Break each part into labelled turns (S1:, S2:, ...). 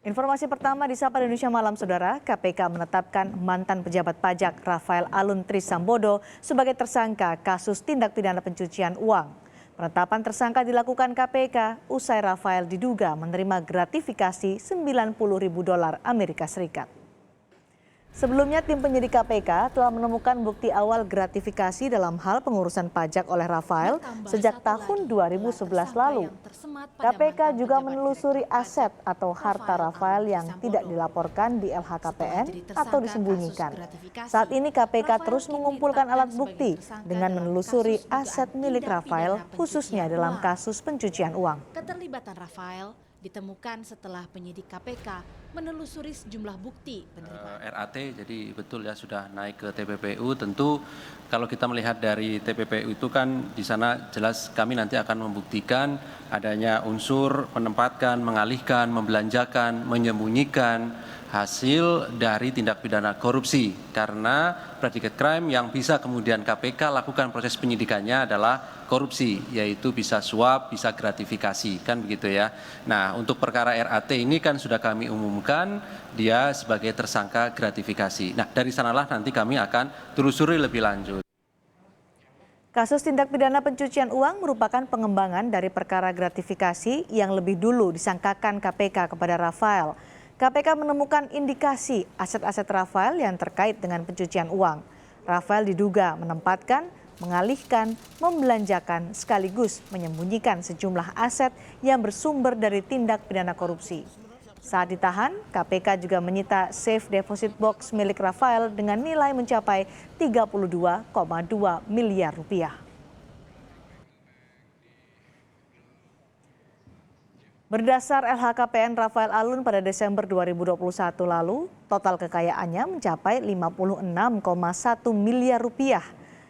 S1: Informasi pertama di Sapa Indonesia Malam, Saudara. KPK menetapkan mantan pejabat pajak Rafael Alun Trisambodo sebagai tersangka kasus tindak pidana pencucian uang. Penetapan tersangka dilakukan KPK usai Rafael diduga menerima gratifikasi $90.000 Amerika Serikat. Sebelumnya, tim penyidik KPK telah menemukan bukti awal gratifikasi dalam hal pengurusan pajak oleh Rafael sejak tahun 2011 lalu. KPK juga menelusuri aset atau harta Rafael yang tidak dilaporkan di LHKPN atau disembunyikan. Saat ini KPK terus mengumpulkan alat bukti dengan menelusuri aset milik Rafael, khususnya dalam kasus pencucian uang.
S2: Keterlibatan Rafael ditemukan setelah penyidik KPK menelusuri sejumlah bukti penerimaan.
S3: RAT jadi betul ya sudah naik ke TPPU. Tentu kalau kita melihat dari TPPU itu kan di sana jelas kami nanti akan membuktikan adanya unsur menempatkan, mengalihkan, membelanjakan, menyembunyikan hasil dari tindak pidana korupsi, karena predicate crime yang bisa kemudian KPK lakukan proses penyidikannya adalah korupsi, yaitu bisa suap, bisa gratifikasi, kan begitu ya. Nah, untuk perkara RAT ini kan sudah kami umumkan dia sebagai tersangka gratifikasi. Nah, dari sanalah nanti kami akan telusuri lebih lanjut.
S1: Kasus tindak pidana pencucian uang merupakan pengembangan dari perkara gratifikasi yang lebih dulu disangkakan KPK kepada Rafael. KPK menemukan indikasi aset-aset Rafael yang terkait dengan pencucian uang. Rafael diduga menempatkan, mengalihkan, membelanjakan sekaligus menyembunyikan sejumlah aset yang bersumber dari tindak pidana korupsi. Saat ditahan, KPK juga menyita safe deposit box milik Rafael dengan nilai mencapai 32,2 miliar rupiah. Berdasar LHKPN Rafael Alun pada Desember 2021 lalu, total kekayaannya mencapai 56,1 miliar rupiah.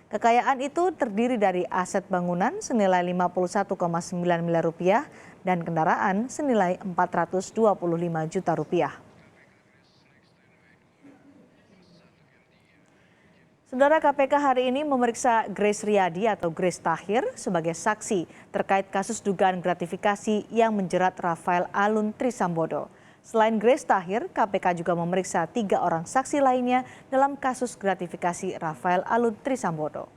S1: Kekayaan itu terdiri dari aset bangunan senilai 51,9 miliar rupiah dan kendaraan senilai 425 juta rupiah. Saudara, KPK hari ini memeriksa Grace Riyadi atau Grace Tahir sebagai saksi terkait kasus dugaan gratifikasi yang menjerat Rafael Alun Trisambodo. Selain Grace Tahir, KPK juga memeriksa 3 orang saksi lainnya dalam kasus gratifikasi Rafael Alun Trisambodo.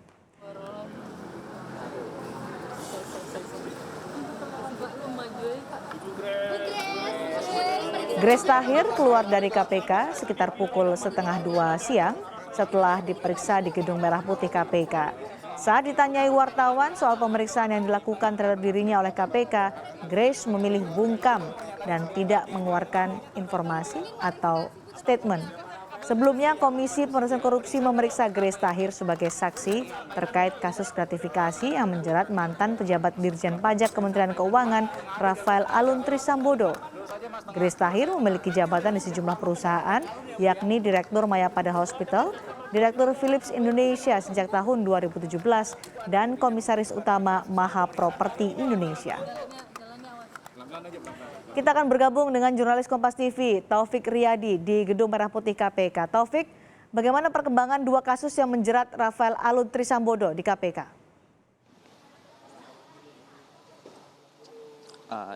S1: Grace Tahir keluar dari KPK sekitar pukul 1:30 siang setelah diperiksa di Gedung Merah Putih KPK. Saat ditanyai wartawan soal pemeriksaan yang dilakukan terhadap dirinya oleh KPK, Grace memilih bungkam dan tidak mengeluarkan informasi atau statement. Sebelumnya, Komisi Pemberantasan Korupsi memeriksa Grace Tahir sebagai saksi terkait kasus gratifikasi yang menjerat mantan pejabat Dirjen Pajak Kementerian Keuangan Rafael Alun Trisambodo. Grace Tahir memiliki jabatan di sejumlah perusahaan, yakni Direktur Mayapada Hospital, Direktur Philips Indonesia sejak tahun 2017, dan Komisaris Utama Maha Properti Indonesia. Kita akan bergabung dengan jurnalis Kompas TV, Taufik Riyadi di Gedung Merah Putih KPK. Taufik, bagaimana perkembangan 2 kasus yang menjerat Rafael Alun Trisambodo di KPK?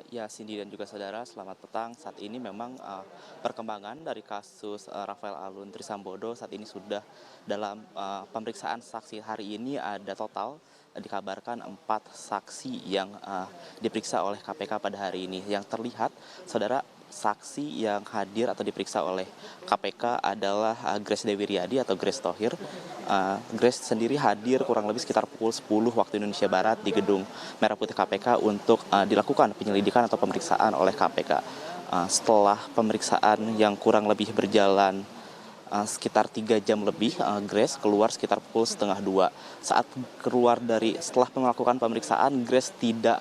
S4: Ya, Cindy dan juga saudara, selamat petang. Saat ini memang perkembangan dari kasus Rafael Alun Trisambodo saat ini sudah dalam pemeriksaan saksi. Hari ini ada total dikabarkan 4 saksi yang diperiksa oleh KPK pada hari ini. Yang terlihat, saudara, saksi yang hadir atau diperiksa oleh KPK adalah Grace Dewi Riyadi atau Grace Tahir. Grace sendiri hadir kurang lebih sekitar pukul 10 waktu Indonesia Barat di Gedung Merah Putih KPK untuk dilakukan penyelidikan atau pemeriksaan oleh KPK. Setelah pemeriksaan yang kurang lebih berjalan sekitar 3 jam lebih, Grace keluar sekitar pukul 1:30. Saat keluar setelah melakukan pemeriksaan, Grace tidak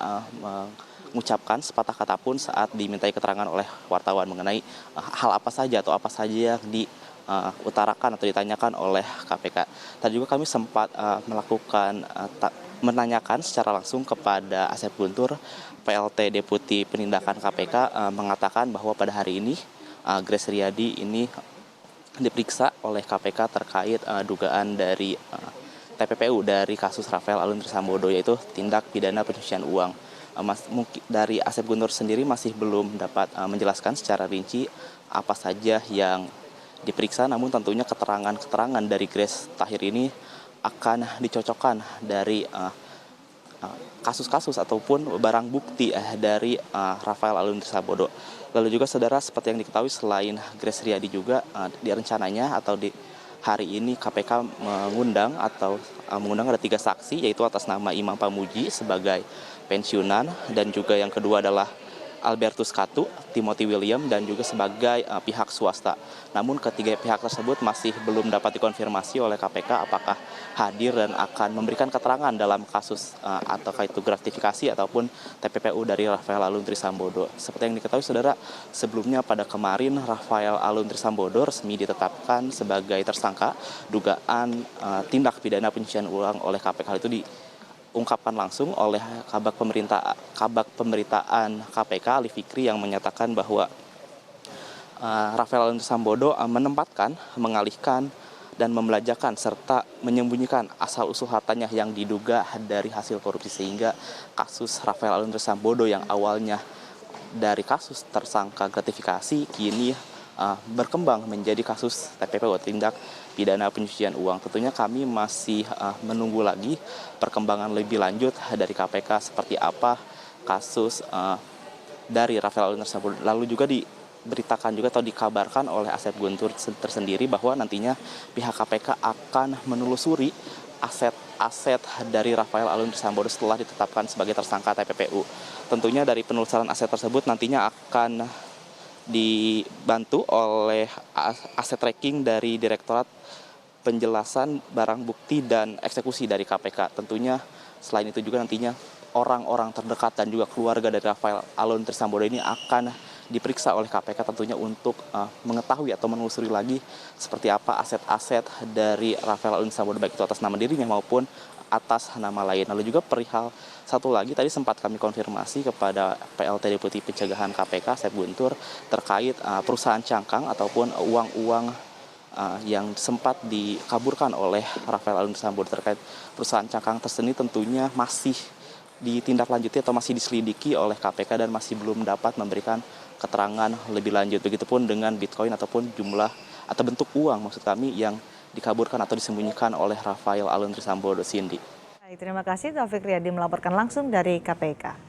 S4: mengucapkan sepatah kata pun saat dimintai keterangan oleh wartawan mengenai hal apa saja atau apa saja yang diutarakan atau ditanyakan oleh KPK. Tadi juga kami sempat menanyakan secara langsung kepada Asep Guntur, PLT Deputi Penindakan KPK, mengatakan bahwa pada hari ini Grace Riyadi ini diperiksa oleh KPK terkait dugaan dari TPPU dari kasus Rafael Alun Trisambodo, yaitu tindak pidana pencucian uang. mungkin dari Asep Guntur sendiri masih belum dapat menjelaskan secara rinci apa saja yang diperiksa, namun tentunya keterangan-keterangan dari Grace Tahir ini akan dicocokkan dari kasus-kasus ataupun barang bukti dari Rafael Alun Trisambodo. Lalu juga saudara, seperti yang diketahui selain Grace Riyadi juga di rencananya atau di hari ini KPK mengundang ada 3 saksi, yaitu atas nama Imam Pamuji sebagai pensiunan, dan juga yang kedua adalah Albertus Katu, Timothy William, dan juga sebagai pihak swasta. Namun ketiga pihak tersebut masih belum dapat dikonfirmasi oleh KPK apakah hadir dan akan memberikan keterangan dalam kasus ataukah itu gratifikasi ataupun TPPU dari Rafael Alun Trisambodo. Seperti yang diketahui saudara, sebelumnya pada kemarin Rafael Alun Trisambodo resmi ditetapkan sebagai tersangka dugaan tindak pidana pencucian uang oleh KPK. Hal itu diungkapkan langsung oleh Kabag Pemberitaan KPK Ali Fikri yang menyatakan bahwa Rafael Alun Trisambodo menempatkan, mengalihkan, dan membelajarkan serta menyembunyikan asal-usul hartanya yang diduga dari hasil korupsi, sehingga kasus Rafael Alun Trisambodo yang awalnya dari kasus tersangka gratifikasi kini berkembang menjadi kasus TPPU, tindak pidana pencucian uang. Tentunya kami masih menunggu lagi perkembangan lebih lanjut dari KPK seperti apa kasus dari Rafael Alun Trisambodo. Lalu juga diberitakan juga atau dikabarkan oleh Asep Guntur tersendiri bahwa nantinya pihak KPK akan menelusuri aset-aset dari Rafael Alun Trisambodo setelah ditetapkan sebagai tersangka TPPU. Tentunya dari penelusuran aset tersebut nantinya akan dibantu oleh aset tracking dari Direktorat Penjelasan Barang Bukti dan Eksekusi dari KPK. Tentunya selain itu juga nantinya orang-orang terdekat dan juga keluarga dari Rafael Alun Trisambodo ini akan diperiksa oleh KPK tentunya untuk mengetahui atau menelusuri lagi seperti apa aset-aset dari Rafael Alun Trisambodo, baik itu atas nama dirinya maupun atas nama lain. Lalu juga perihal satu lagi, tadi sempat kami konfirmasi kepada PLT Deputi Pencegahan KPK Asep Guntur terkait perusahaan cangkang ataupun uang-uang yang sempat dikaburkan oleh Rafael Alun Trisambodo. Terkait perusahaan cangkang tersebut tentunya masih ditindaklanjuti atau masih diselidiki oleh KPK dan masih belum dapat memberikan keterangan lebih lanjut. Begitupun dengan Bitcoin ataupun jumlah atau bentuk uang maksud kami yang dikaburkan atau disembunyikan oleh Rafael Alun Trisambodo. Cindy.
S1: Baik, terima kasih Taufik Riyadi melaporkan langsung dari KPK.